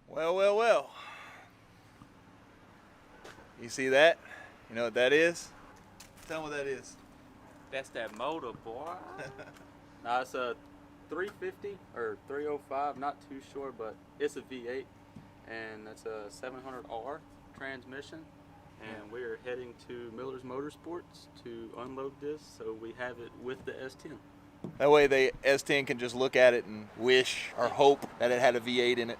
Well, well, well. You see that? You know what that is? Tell me what that is. That's that motor, boy. Nah, it's a 350 or 305, not too sure, but it's a V8, and that's a 700R transmission. And we're heading to Miller's Motorsports to unload this, so we have it with the S10. That way the S10 can just look at it and wish or hope that it had a V8 in it.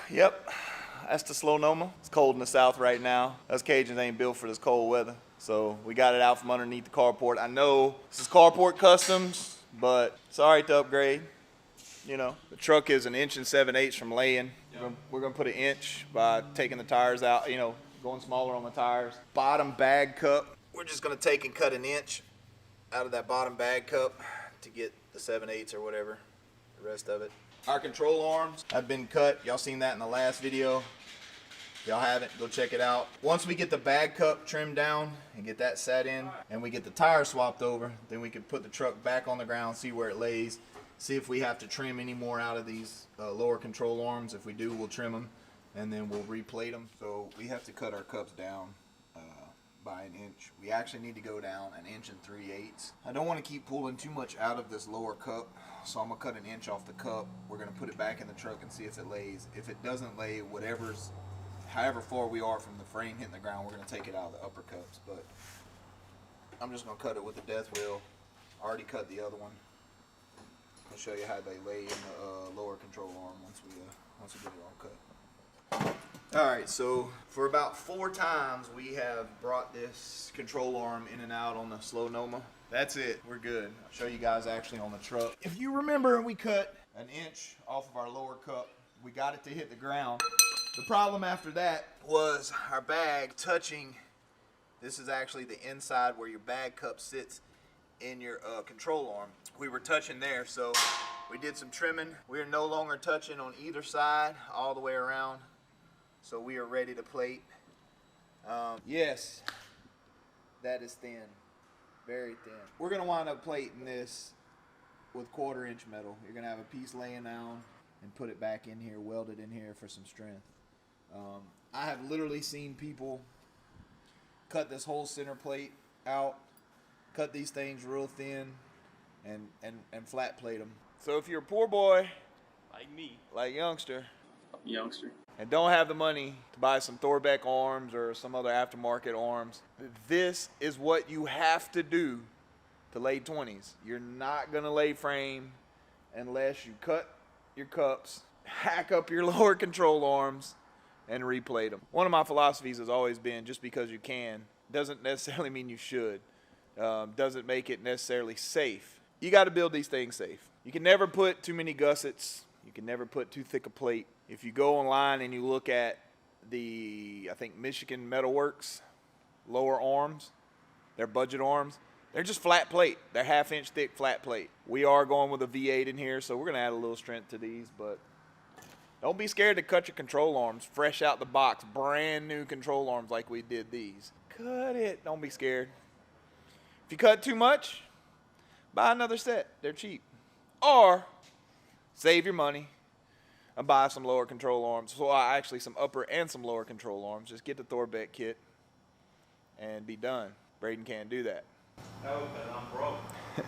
Yep, that's the SloNoma. It's cold in the south right now. Us Cajuns ain't built for this cold weather. So we got it out from underneath the carport. I know this is Carport Customs, but it's all right to upgrade. You know, the truck is 1 7/8 inches from laying. Yep. We're gonna put an inch by taking the tires out, you know, going smaller on the tires. Bottom bag cup, we're just gonna take and cut 1 inch out of that bottom bag cup to get the 7/8 or whatever, the rest of it. Our control arms have been cut. Y'all seen that in the last video. If y'all haven't, go check it out. Once we get the bag cup trimmed down and get that set in and we get the tire swapped over, then we can put the truck back on the ground, see where it lays, see if we have to trim any more out of these lower control arms. If we do, we'll trim them and then we'll replate them. So we have to cut our cups down by 1 inch. We actually need to go down 1 3/8 inches. I don't want to keep pulling too much out of this lower cup, so I'm gonna cut 1 inch off the cup. We're gonna put it back in the truck and see if it lays. If it doesn't lay, however far we are from the frame hitting the ground, we're gonna take it out of the upper cups. But I'm just gonna cut it with the death wheel. I already cut the other one. I'll show you how they lay in the lower control arm once we get it all cut. Alright, so for about 4 times we have brought this control arm in and out on the SloNoma. That's it, we're good. I'll show you guys actually on the truck. If you remember, we cut 1 inch off of our lower cup. We got it to hit the ground. The problem after that was our bag touching. This is actually the inside where your bag cup sits in your control arm. We were touching there, so we did some trimming. We are no longer touching on either side all the way around. So we are ready to plate. Yes, that is thin, very thin. We're gonna wind up plating this with 1/4 inch metal. You're gonna have a piece laying down and put it back in here, welded in here for some strength. I have literally seen people cut this whole center plate out, cut these things real thin, and flat plate them. So if you're a poor boy, Like me. like youngster, And don't have the money to buy some Thorbeck arms or some other aftermarket arms, this is what you have to do to lay 20s. You're not gonna lay frame unless you cut your cups, hack up your lower control arms, and replate them. One of my philosophies has always been just because you can doesn't necessarily mean you should. Doesn't make it necessarily safe. You got to build these things safe. You can never put too many gussets. You can never put too thick a plate. If you go online and you look at I think Michigan Metalworks lower arms, their budget arms, they're just flat plate. They're 1/2 inch thick flat plate. We are going with a V8 in here, so we're going to add a little strength to these, but don't be scared to cut your control arms fresh out the box, brand new control arms like we did these. Cut it. Don't be scared. If you cut too much, buy another set. They're cheap. Or save your money and buy some lower control arms. So actually some upper and some lower control arms. Just get the Thorbeck kit and be done. Braden can't do that. No, because I'm broke.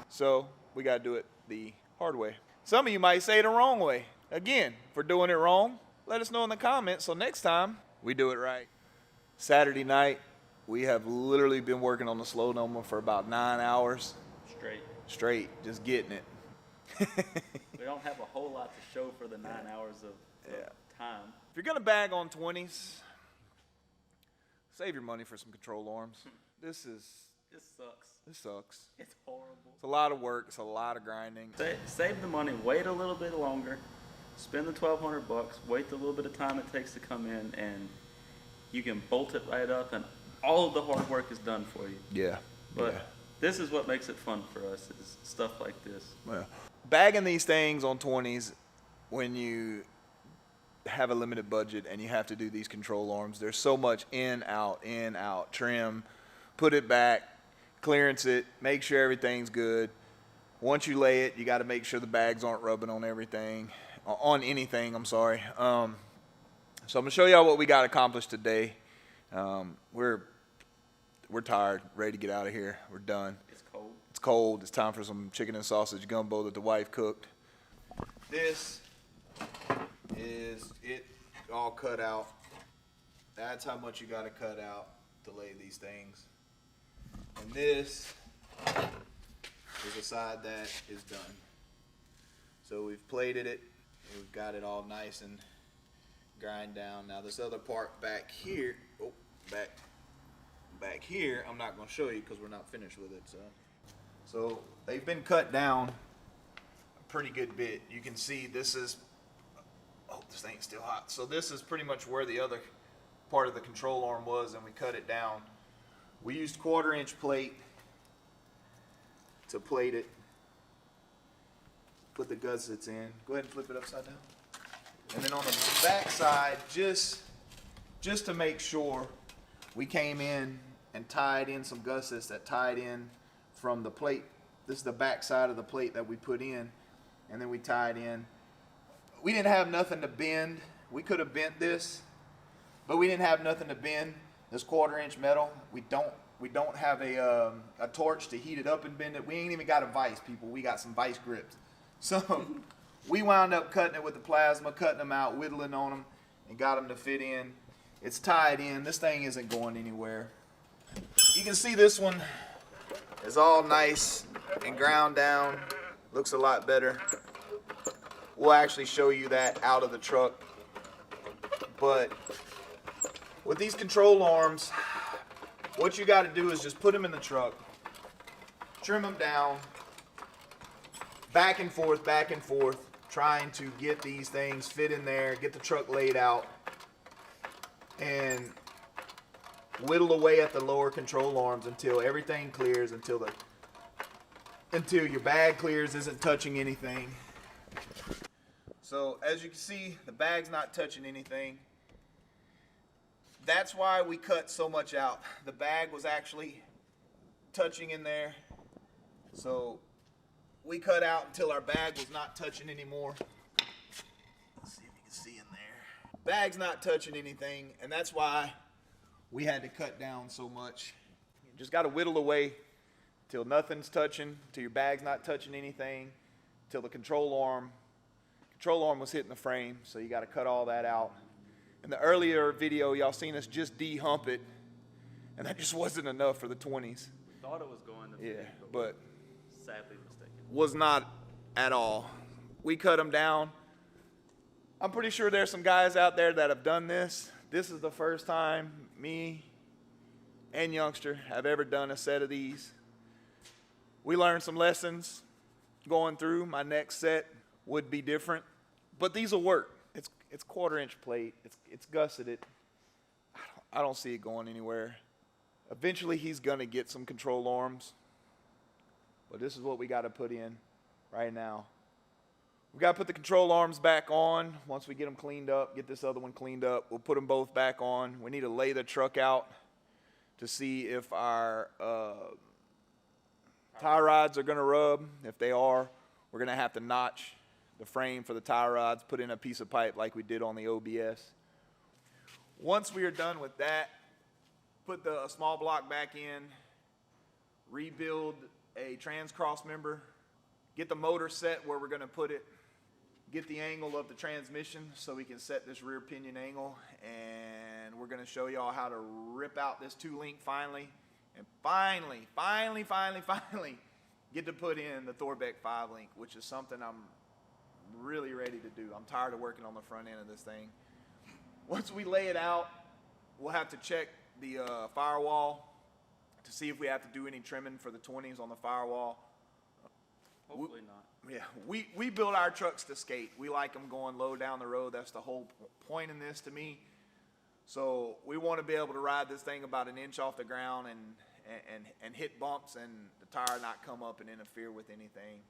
So we got to do it the hard way. Some of you might say the wrong way. Again, if we're doing it wrong, let us know in the comments so next time we do it right. Saturday night, we have literally been working on the SloNoma for about 9 hours. Straight, just getting it. We don't have a whole lot to show for the 9 hours of time. If you're going to bag on 20s, save your money for some control arms. This sucks. It's horrible. It's a lot of work. It's a lot of grinding. Save the money. Wait a little bit longer. Spend the $1,200. Wait the little bit of time it takes to come in, and you can bolt it right up, and all of the hard work is done for you. Yeah. But this is what makes it fun for us, is stuff like this. Yeah. Bagging these things on 20s when you have a limited budget and you have to do these control arms, there's so much in, out, trim, put it back, clearance it, make sure everything's good. Once you lay it, you got to make sure the bags aren't rubbing on everything. on anything, I'm sorry. So I'm gonna show y'all what we got accomplished today. We're tired, ready to get out of here. We're done. It's cold. It's cold. It's time for some chicken and sausage gumbo that the wife cooked. This is it all cut out. That's how much you gotta cut out to lay these things. And this is the side that is done. So we've plated it, and we've got it all nice and grind down. Now this other part back here, back here, I'm not gonna show you because we're not finished with it. So they've been cut down a pretty good bit. You can see this is, oh, this thing's still hot. So this is pretty much where the other part of the control arm was, and we cut it down. We used 1/4-inch plate to plate it. Put the gussets in. Go ahead and flip it upside down. And then on the back side, just to make sure, we came in and tied in some gussets that tied in from the plate. This is the back side of the plate that we put in, and then we tied in. We didn't have nothing to bend. We could have bent this, but we didn't have nothing to bend. This 1/4-inch metal, we don't have a torch to heat it up and bend it. We ain't even got a vise, people. We got some vise grips. So we wound up cutting it with the plasma, cutting them out, whittling on them, and got them to fit in. It's tied in. This thing isn't going anywhere. You can see this one is all nice and ground down. Looks a lot better. We'll actually show you that out of the truck. But with these control arms, what you got to do is just put them in the truck, trim them down, back and forth, trying to get these things fit in there, get the truck laid out, and whittle away at the lower control arms until everything clears, until your bag clears, isn't touching anything. So as you can see, the bag's not touching anything. That's why we cut so much out. The bag was actually touching in there. So we cut out until our bag was not touching anymore. Let's see if you can see in there. Bag's not touching anything, and that's why we had to cut down so much. You just got to whittle away till nothing's touching, till your bag's not touching anything, till the control arm was hitting the frame. So you got to cut all that out. In the earlier video, y'all seen us just de-hump it, and that just wasn't enough for the 20s. We thought it was going to Yeah, but sadly mistaken. Was not at all. We cut them down. I'm pretty sure there's some guys out there that have done this. This is the first time me and Youngster have ever done a set of these. We learned some lessons going through. My next set would be different, but these will work. It's 1/4-inch plate. It's gusseted. I don't see it going anywhere. Eventually, he's gonna get some control arms, but this is what we got to put in right now. We got to put the control arms back on. Once we get them cleaned up, get this other one cleaned up, we'll put them both back on. We need to lay the truck out to see if our tie rods are gonna rub. If they are, we're gonna have to notch the frame for the tie rods, put in a piece of pipe like we did on the OBS. Once we are done with that, put the small block back in, rebuild a trans cross member, get the motor set where we're going to put it, get the angle of the transmission so we can set this rear pinion angle, and we're going to show y'all how to rip out this 2-link finally, and finally get to put in the Thorbeck 5-link, which is something I'm really ready to do. I'm tired of working on the front end of this thing. Once we lay it out, we'll have to check the firewall to see if we have to do any trimming for the 20s on the firewall. Hopefully not. Yeah, we build our trucks to skate. We like them going low down the road. That's the whole point in this to me. So we want to be able to ride this thing about an inch off the ground and hit bumps and the tire not come up and interfere with anything.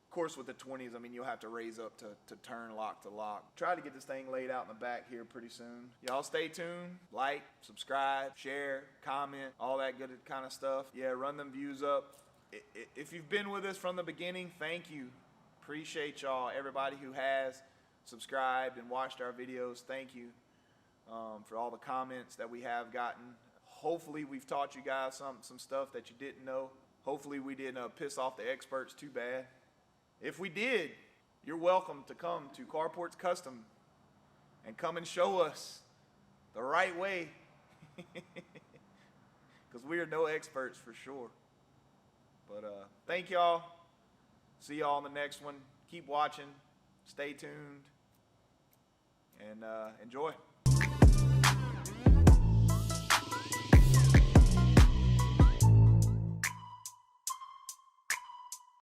Of course, with the 20s, I mean, you'll have to raise up to turn lock to lock. Try to get this thing laid out in the back here pretty soon. Y'all stay tuned. Like, subscribe, share, comment, all that good kind of stuff. Yeah, run them views up. If you've been with us from the beginning, thank you. Appreciate y'all, everybody who has subscribed and watched our videos. Thank you for all the comments that we have gotten. Hopefully we've taught you guys some stuff that you didn't know. Hopefully we didn't piss off the experts too bad. If we did, you're welcome to come to Carport's Custom and come and show us the right way. Because we are no experts for sure. But thank y'all. See y'all in the next one. Keep watching. Stay tuned. And enjoy.